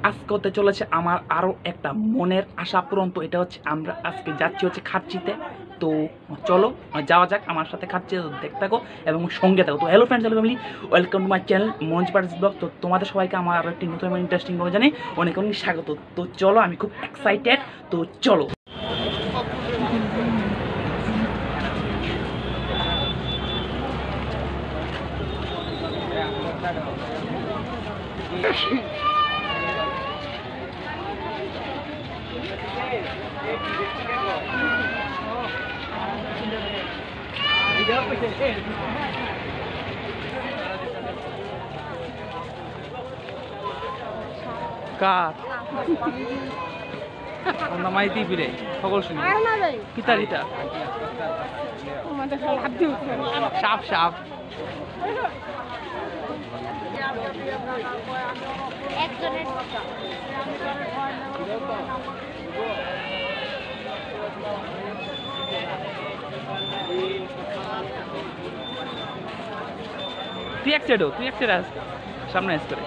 আজকে হতে চলেছে আমার আরো একটা মনের আশা পূরণ। তো এটা হচ্ছে আমরা আজকে যাচ্ছি হচ্ছে খাচ্ছিতে। তো চলো যাওয়া যাক, আমার সাথে খাচ্ছি, দেখতে থাকো এবং সঙ্গে থাকো। তো hello friends, hello family, welcome to my channel মঞ্চ পার্টিস ব্লগ। তো তোমাদের সবাইকে আমার আরও একটি নতুন ইন্টারেস্টিং ব্লগে জানি অনেক অনেক স্বাগত। তো চলো, আমি খুব এক্সাইটেড। তো চলো। কার আমরা মাইতি ফিরে সকল শুনি কিতা কিতা সাপ সাপ তুই এক সাইড আস, সামনে আস করে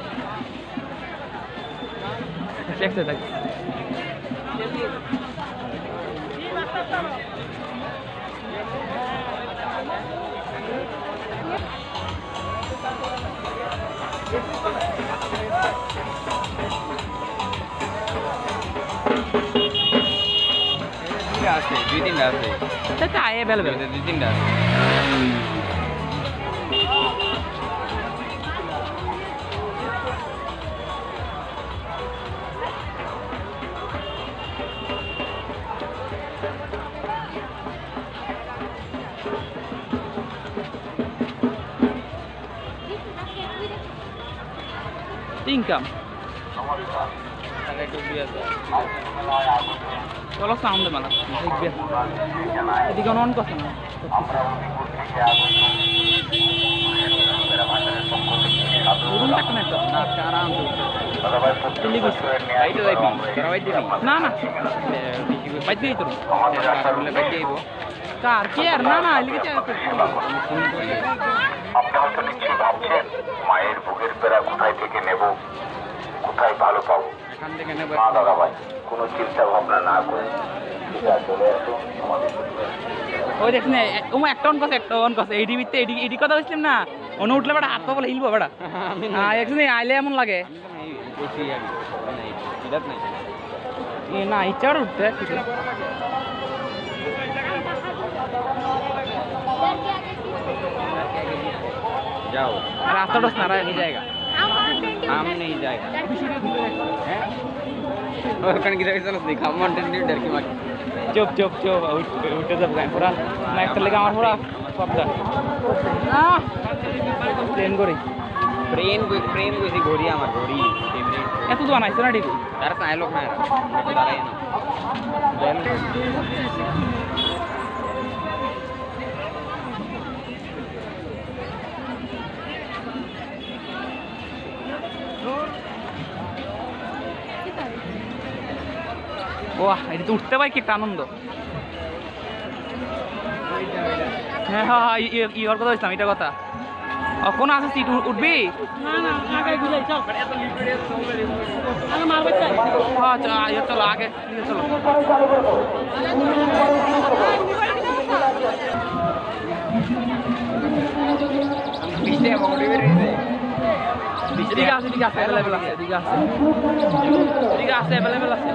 এক সাইড থাক। আছে দুই তিনটা আছে, সেটা আয়ে বেলা বেলা দুই তিনটা আছে। ইনকাম চলো সাউন্ড মেলা দেখবে এদিকে অন কথা না না না বাইক তো কার কে আর না না এদিকে আপনি হয়তো নিশ্চয়ই ভাবছেন মায়ের বুকের পেড়া কোথায় থেকে নেব, কোথায় ভালো পাবো। না দাদা ভাই, কোনো চিন্তা ভাবনা না করে চলে আসুন আমাদের। ওই দেখছেন ওমা একটা অন কথা এডি বিতে এডি কথা বলছিলাম না, অন্য উঠলে বেটা হাত পা বলে হিলবো বেটা। হ্যাঁ একদিন আইলে এমন লাগে না ইচ্ছা করে উঠতে যাও রাস্তাটা সারা এই জায়গা सामने ही जाएगा ওখানে কি দেখছ না খাম মাউন্টেন নিউ ডর কি মার চুপ চুপ চুপ উঠে যাব গায় পুরা না একটা লেগে আমার পুরা সবটা ট্রেন করি প্রেম কইছি ঘড়ি আমার ঘড়ি ফেভারিট এত তো আনাইছ না ডিবি তার সাই লোক না এটা দাঁড়ায় না ওহ এটা তো উঠতে পারি কি একটা আনন্দ। হ্যাঁ হ্যাঁ হ্যাঁ ইয়র কথা বলছিলাম, এটা কথা। কোন আছে সিট উঠবি? হ্যাঁ চলো আগে চলো। এদিকে আছে অ্যাভেলেবেল আছে, এদিকে আছে অ্যাভেলেবেল আছে।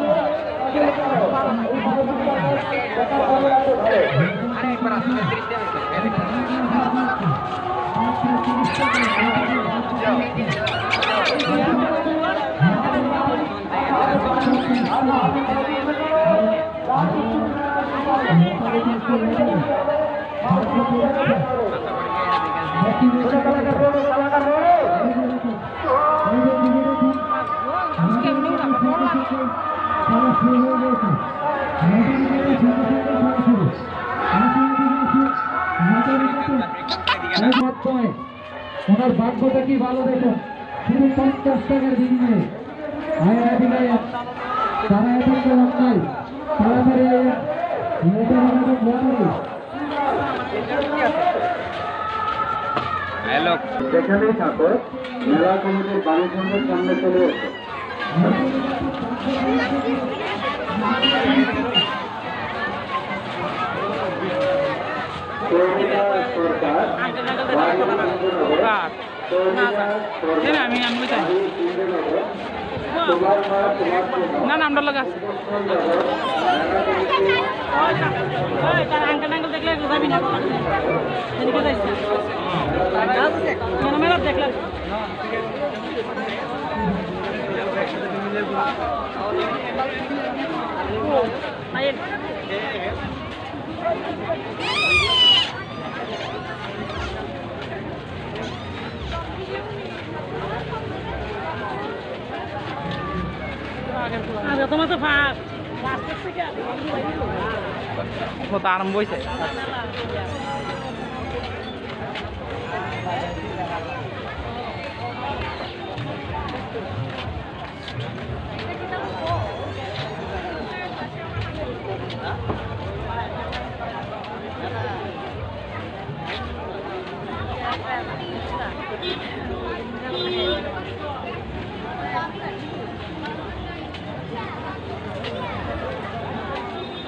ওনার ভাগ্যটা কি ভালো দেখুন, শুধু 50 টাকার বিনিময়ে তারা এখন অন্যায় তাড়াতাড়ি হ্যালো যেখানেই থাকো মেলা কমিটির বাড়ি সঙ্গে সামনে চলে এসো। সরকার আমি চাই না না আমরা লোক আছে তোমার তো আরম্ভ হয়েছে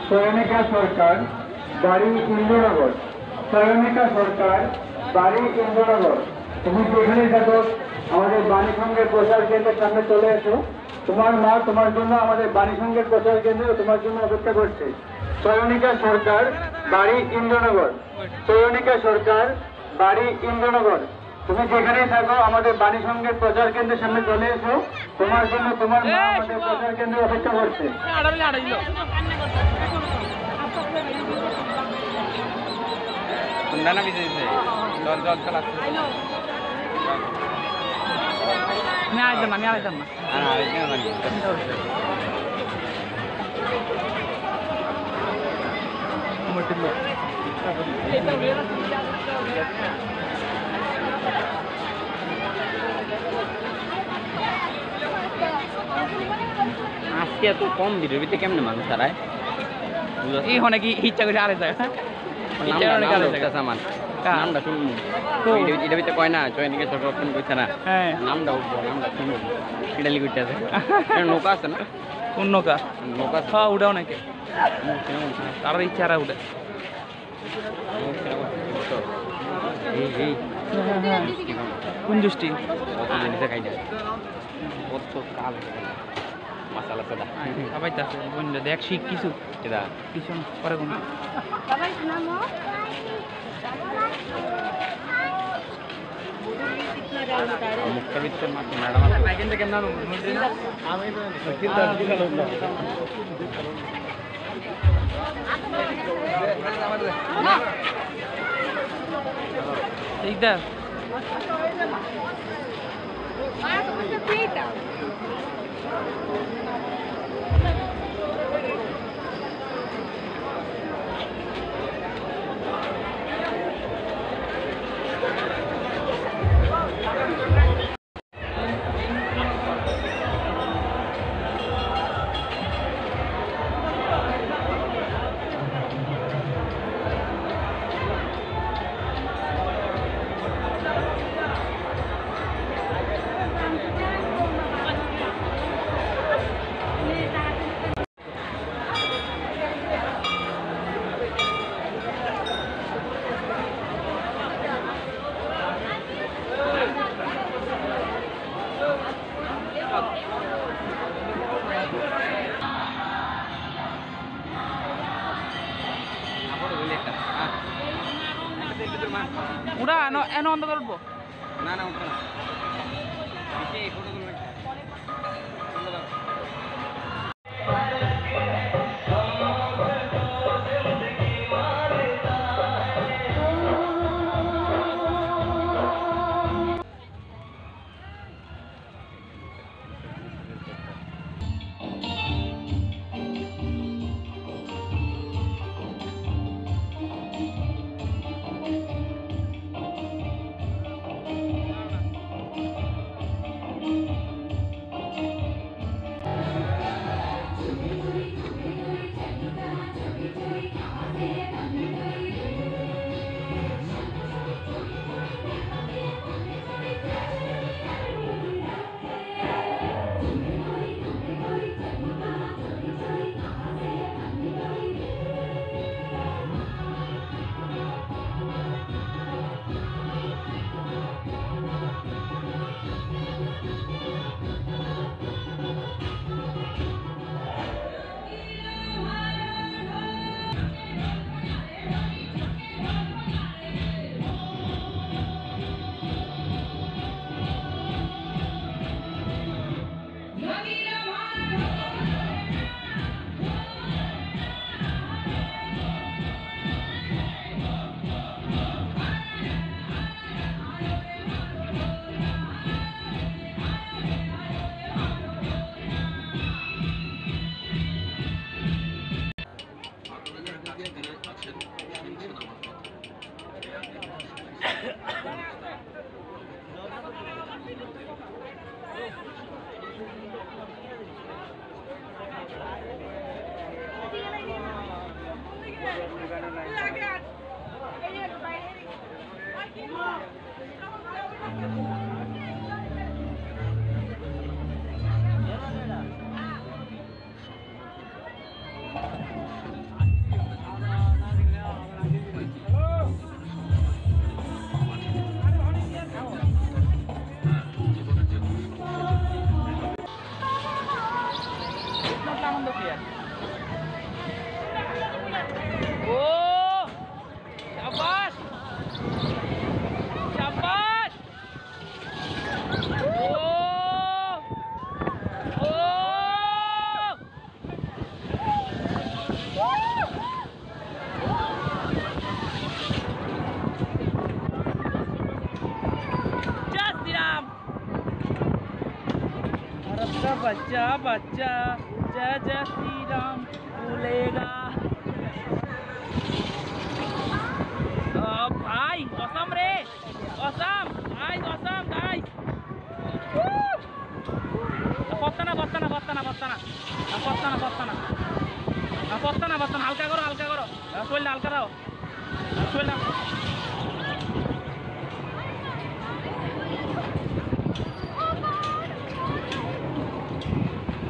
সয়নিকা সরকার বাড়ি ইন্দ্রনগর। সয়নিকা সরকার বাড়ি ইন্দ্রনগর। তুমি যেখানে থাকো আমাদের বাণী সংঘের প্রচার কেন্দ্রের সামনে চলে এসো। তোমার মা তোমার জন্য আমাদের বাণী সংঘের প্রচার কেন্দ্রে তোমার জন্য অপেক্ষা করছে। সয়নিকা সরকার বাড়ি ইন্দ্রনগর। সয়নিকা সরকার বাড়ি ইন্দ্রনগর। তুমি যেখানেই থাকো আমাদের বাণী সংঘের প্রচার কেন্দ্রের সামনে চলে এসো। তোমার জন্য তোমার মা আমাদের প্রচার কেন্দ্রে অপেক্ষা করছে। না কিছু দিতে জল জল চালাচ্ছে আমি আইতাম না আজকে এত কম ভিডিওর ভিতরে কেমনে মানুষ হারায় এই অনেক ইচ্ছা করে আরে যায় আমার নামটা শুনবো এটা ভিতরে কয় না চয়নিকা সরকার ফোন করছে না হ্যাঁ নামটা উঠবো নামটা শুনবো এটা লিখে আছে নৌকা আছে না কোন নৌকা নৌকা হ্যাঁ উঠে অনেকে তার ইচ্ছা আর উঠে কোন দৃষ্টি খাই যায় কাল মশালা সোডা সবাই তো আছে বন্ধু দেখ শিখ কিছু এটা কিছু না পরে কোন মুখটা ভিতরে মাত্র ম্যাডাম ঠিক দা উড়া এন অন্ধকার উঠবো না না উঠবে না ফটো তুলবে छोटा बच्चा बच्चा जय जय श्री राम बोलेगा। भाई कसम रे कसम भाई कसम गाइस बत्ताना बत्ताना बत्ताना बत्ताना बत्ताना बत्ताना बत्ताना बत्ताना हल्का करो शोल्डा हल्का दाओ शोल्डा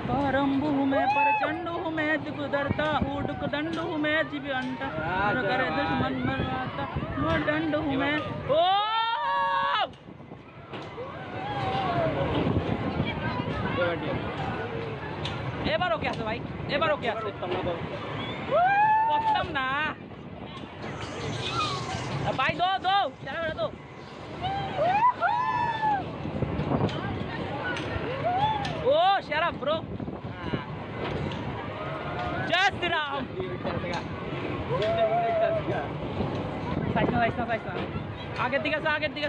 परम्बु हूँ मैं प्रचंड हूँ मैं दुख डरता हूँ दुख दंड हूँ मैं जीव अंटा करे दुश्मन मरवाता मैं दंड हूँ मैं ओ এবারও কে আছে ভাই এবারও কে আছে করতাম না ভাই দো দো সারা বেড়া দো ও সারা ব্রো জয় শ্রীরাম আগের দিকে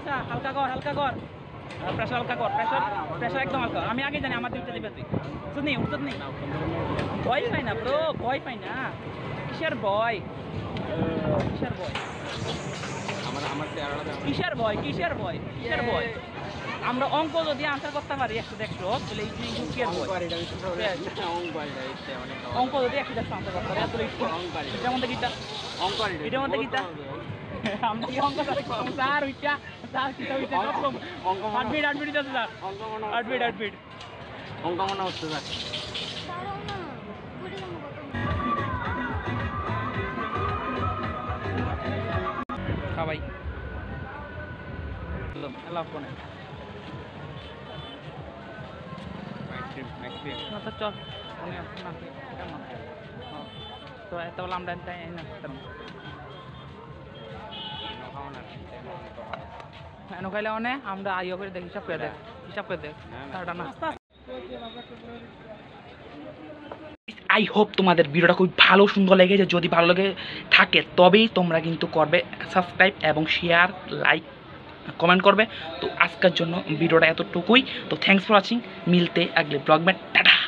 আসা হালকা কর প্রেশার হালকা কর প্রেশার একদম হালকা আমি আগে জানি আমার দুইটা দিবে তুই উঠত নেই ভয় পাই না ব্রো ভয় পাই না কিসের ভয় কিসের ভয় আমরা অঙ্ক যদি আনসার করতে পারি 100 তাহলে অঙ্ক যদি 100 আনসার করতে পারি তাহলে এটার মধ্যে গীতা আমরা কি অঙ্ক স্যার ওইটা স্যার কিটা ওইটা কম অঙ্ক আটবিট আছে স্যার আটবিট অঙ্ক মনে হচ্ছে স্যার ভাই লাভ কোনে না তো চল তো এত বলে আমরা না খাইলে অনে আমরা আইও করে দেখ হিসাব করে দেখ তারটা না আই হোপ তোমাদের ভিডিওটা খুব ভালো সুন্দর লেগেছে যদি ভালো লেগে থাকে তবেই তোমরা কিন্তু করবে সাবস্ক্রাইব এবং শেয়ার লাইক কমেন্ট করবে তো আজকের জন্য ভিডিওটা এতটুকুই তো থ্যাঙ্কস ফর ওয়াচিং মিলতে আগলে ব্লগ में टाटा।